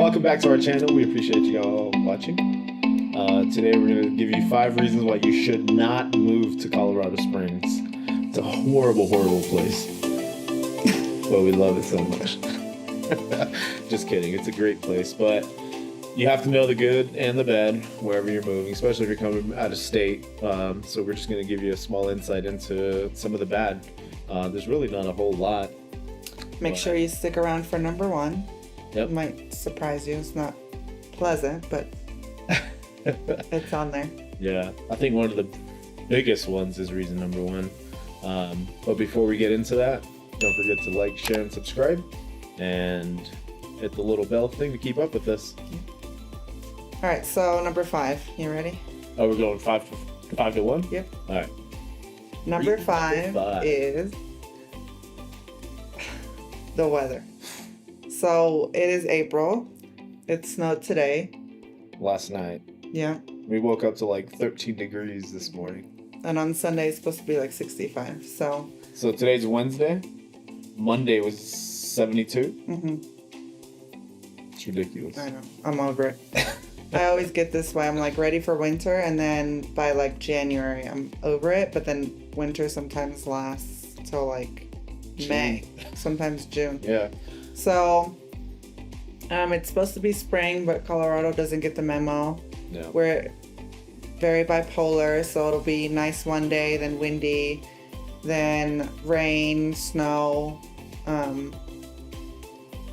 Welcome back to our channel. We appreciate you all watching. Today we're going to give you 5 reasons why you should not move to Colorado Springs. It's a horrible, horrible place. But we love it so much. Just kidding. It's a great place. But you have to know the good and the bad wherever you're moving, especially if you're coming out of state. So we're just going to give you a small insight into some of the bad. There's really not a whole lot. Make sure you stick around for number 1. Yep. It might surprise you. It's not pleasant, but it's on there. Yeah, I think one of the biggest ones is reason number 1. But before we get into that, don't forget to like, share, and subscribe, and hit the little bell thing to keep up with us. All right, so number 5. You ready? Oh, we're going 5 to 1? Yep. All right. Number Reason five number 5 is the weather. So it is April. It snowed today. Last night. Yeah. We woke up to like 13 degrees this morning. And on Sunday it's supposed to be like 65. So today's Wednesday. Monday was 72. Mm-hmm. It's ridiculous. I know. I'm over it. I always get this way. I'm like ready for winter, and then by like January I'm over it. But then winter sometimes lasts till like May, sometimes June. Yeah. So it's supposed to be spring, but Colorado doesn't get the memo. No. We're very bipolar, so it'll be nice one day, then windy, then rain, snow.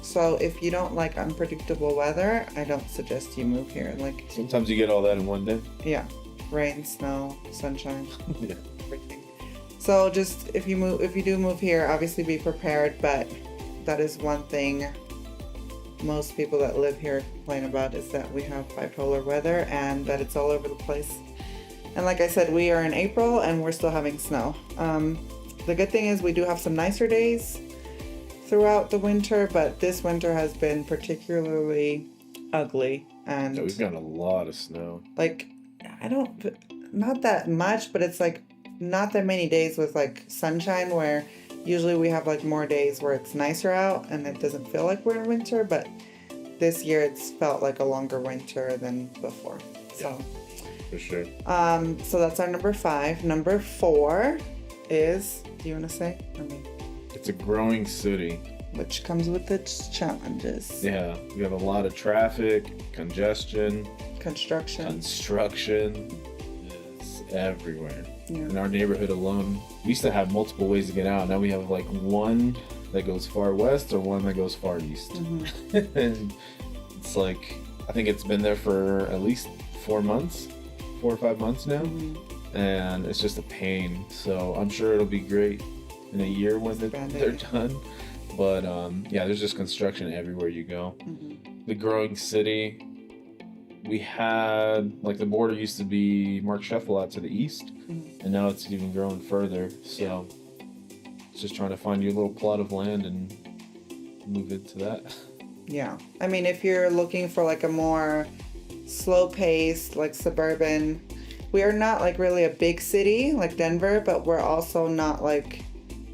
So if you don't like unpredictable weather, I don't suggest you move here. Like Sometimes you get all that in one day. yeah, rain, snow, sunshine, Yeah. everything. So just if you do move here, obviously be prepared, but that is one thing most people that live here complain about, is that we have bipolar weather and that it's all over the place. And like I said, we are in April and we're still having snow. The good thing is we do have some nicer days throughout the winter, but this winter has been particularly ugly. And Yeah, we've got a lot of snow. like, not that much, but it's like not that many days with like sunshine, where usually we have like more days where it's nicer out and it doesn't feel like we're in winter, but this year it's felt like a longer winter than before. So For sure. so that's our number 5. Number 4 is, do you want to say? I mean, It's a growing city. which comes with its challenges. Yeah, we have a lot of traffic, congestion, Construction. is everywhere. Yeah. In our neighborhood alone, we used to have multiple ways to get out. Now we have like one that goes far west or one that goes far east. Mm-hmm. And it's like, I think it's been there for at least 4 or 5 months now. Mm-hmm. And it's just a pain. So I'm sure it'll be great in a year when they're done. But yeah, there's just construction everywhere you go. Mm-hmm. The growing city, we had, like, the border used to be Mark Sheffel out to the east, and now it's even growing further. So it's just trying to find your little plot of land and move into that. Yeah. I mean, if you're looking for like a more slow-paced, like suburban, we are not like really a big city like Denver, but we're also not like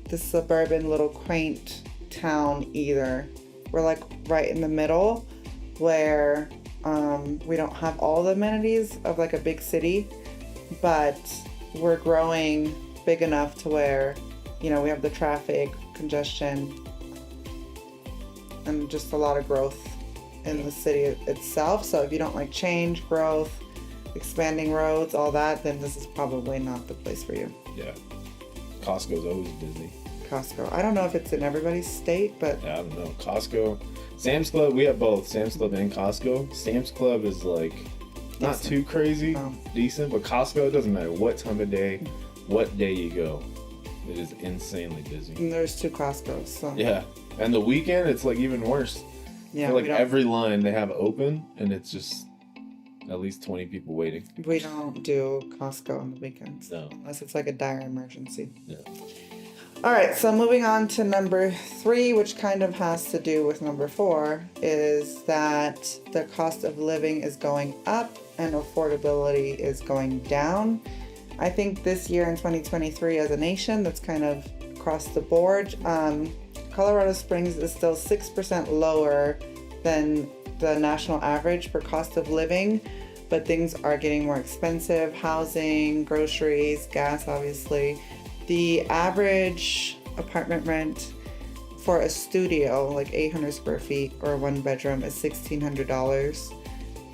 the suburban little quaint town either. We're like right in the middle, where we don't have all the amenities of like a big city, but we're growing big enough to where, you know, we have the traffic, congestion, and just a lot of growth in the city itself. So if you don't like change, growth, expanding roads, all that, then this is probably not the place for you. Yeah. Costco's always busy. Costco. I don't know if it's in everybody's state, but Yeah, I don't know. Costco, Sam's Club, we have both Sam's Club and Costco. Sam's Club is like not Decent. too crazy, No. decent, but Costco, it doesn't matter what time of day, what day you go. It is insanely busy. and there's 2 Costcos. So Yeah, and the weekend, it's like even worse. yeah, I feel like we don't, every line they have open, and it's just at least 20 people waiting. we don't do Costco on the weekends. No. Unless it's like a dire emergency. Yeah. All right, so moving on to number 3, which kind of has to do with number 4, is that the cost of living is going up and affordability is going down. I think this year in 2023 as a nation, that's kind of across the board. Colorado Springs is still 6% lower than the national average for cost of living, but things are getting more expensive. Housing, groceries, gas, obviously. The average apartment rent for a studio, like 800 square feet or a 1 bedroom, is $1,600.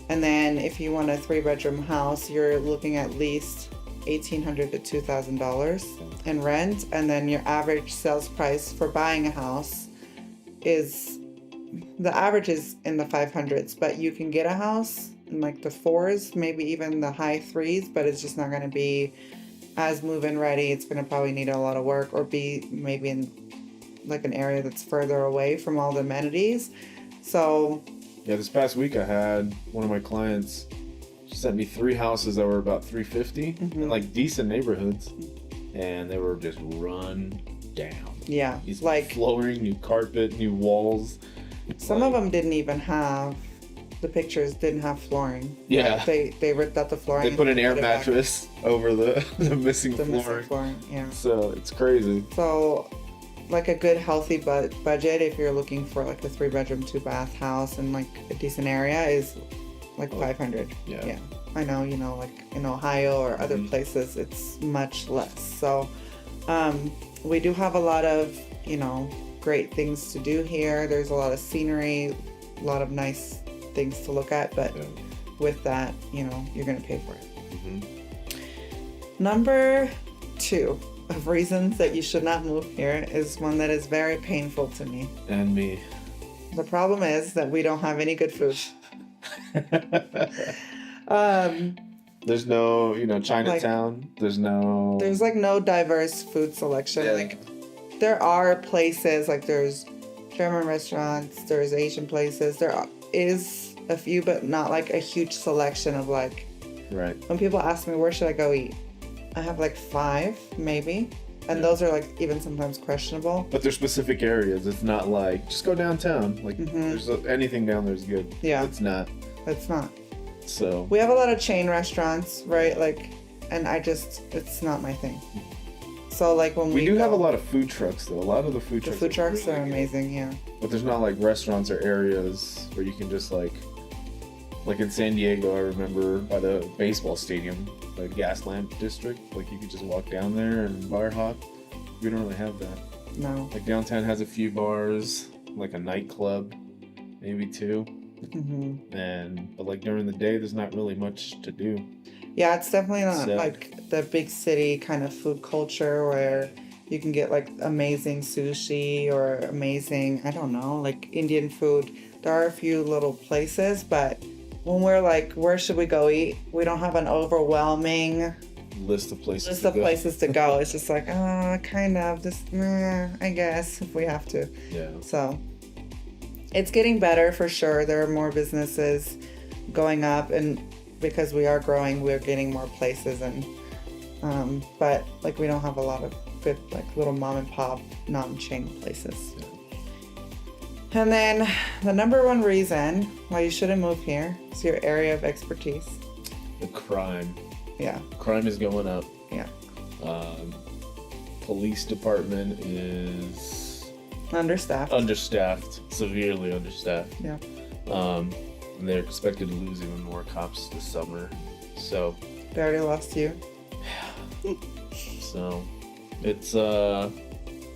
And then if you want a 3-bedroom house, you're looking at least $1,800 to $2,000 in rent. And then your average sales price for buying a house is, the average is in the 500s, but you can get a house in like the 4s, maybe even the high 3s, but it's just not going to be as move-in ready. It's going to probably need a lot of work, or be maybe in like an area that's further away from all the amenities. So yeah, this past week I had one of my clients, she sent me 3 houses that were about $350 in like decent neighborhoods, and they were just run down. Yeah, These like flooring, new carpet, new walls. Some of them didn't even have, the pictures didn't have flooring. Yeah. They ripped out the flooring. They put an air mattress over the missing the flooring. missing flooring, yeah. So it's crazy. So like a good healthy budget, if you're looking for like a 3-bedroom, 2-bath house in like a decent area, is like 500. Yeah. I know, like in Ohio or other places, it's much less. So we do have a lot of, great things to do here. There's a lot of scenery, a lot of nice things to look at, but with that, you're going to pay for it. Number 2 of reasons that you should not move here is one that is very painful to me. And me. The problem is that we don't have any good food. There's no, Chinatown. There's like no diverse food selection. Yeah. Like there are places, like there's German restaurants, there's Asian places. There is a few, but not like a huge selection of like. Right. When people ask me where should I go eat, I have like 5 maybe, and those are like even sometimes questionable. But there's specific areas. It's not like just go downtown. Like there's anything down there is good. Yeah. It's not. It's not. So we have a lot of chain restaurants, right? Like, and it's not my thing. So like when we do have a lot of food trucks though. A lot of the food trucks. The food trucks really are amazing, yeah. But there's not like restaurants or areas where you can just like in San Diego, I remember by the baseball stadium, the gas lamp district, like you could just walk down there and bar hop. We don't really have that. No. Like downtown has a few bars, like a nightclub, maybe 2. But like during the day, there's not really much to do. Yeah, it's definitely not like the big city kind of food culture where you can get like amazing sushi or amazing, I don't know, like Indian food. There are a few little places, but when we're like, where should we go eat? We don't have an overwhelming list of places to go. It's just like, kind of, just, I guess, if we have to. Yeah. So it's getting better for sure. There are more businesses going up, and because we are growing, we're getting more places, and but like we don't have a lot of good like little mom and pop non-chain places. Yeah. And then the number 1 reason why you shouldn't move here is your area of expertise. The crime. Yeah. Crime is going up. Yeah. Police department is understaffed. Severely understaffed. Yeah. And they're expected to lose even more cops this summer. So They already lost you. So it's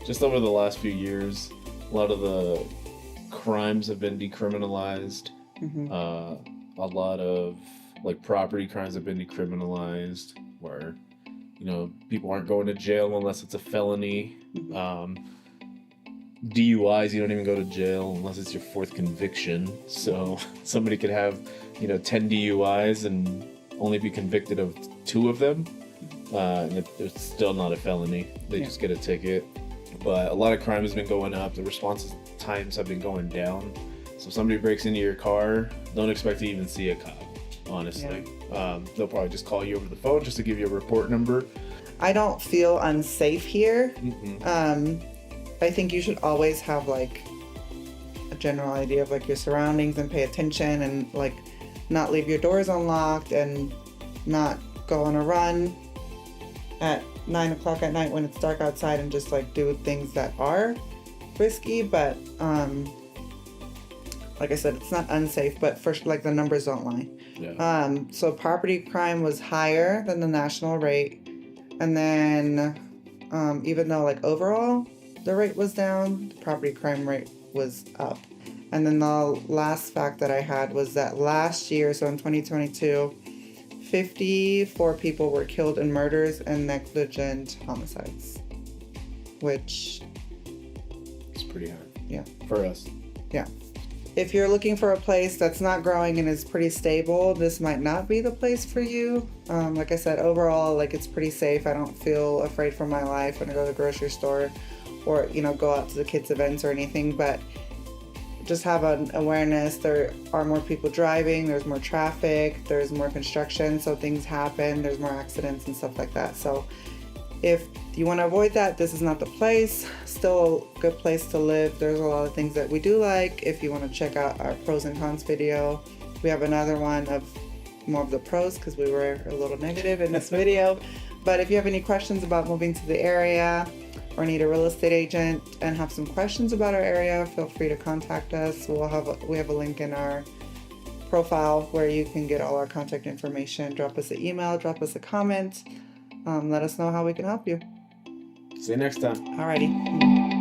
just over the last few years, a lot of the crimes have been decriminalized. A lot of like property crimes have been decriminalized, where people aren't going to jail unless it's a felony. DUIs, you don't even go to jail unless it's your 4th conviction. So somebody could have 10 DUIs and only be convicted of 2 of them, and it's still not a felony. They just get a ticket. But a lot of crime has been going up. The response times have been going down. So if somebody breaks into your car, don't expect to even see a cop, honestly. They'll probably just call you over the phone just to give you a report number. I don't feel unsafe here. I think you should always have like a general idea of like your surroundings and pay attention, and like not leave your doors unlocked and not go on a run at 9 o'clock at night when it's dark outside and just like do things that are risky. But like I said, it's not unsafe, but first, like the numbers don't lie. Yeah. So property crime was higher than the national rate, and then even though like overall the rate was down, the property crime rate was up. And then the last fact that I had was that last year, so in 2022, 54 people were killed in murders and negligent homicides, which It's pretty high. Yeah. For us. Yeah. If you're looking for a place that's not growing and is pretty stable, this might not be the place for you. Like I said, overall, like it's pretty safe. I don't feel afraid for my life when I go to the grocery store or, go out to the kids' events or anything, but just have an awareness. There are more people driving, there's more traffic, there's more construction, so things happen, there's more accidents and stuff like that. So if you want to avoid that, this is not the place. Still a good place to live. There's a lot of things that we do like. If you want to check out our pros and cons video, we have another one of more of the pros because we were a little negative in this video. But if you have any questions about moving to the area or need a real estate agent and have some questions about our area, feel free to contact us. We have a link in our profile where you can get all our contact information. Drop us an email, drop us a comment. Let us know how we can help you. See you next time. Alrighty.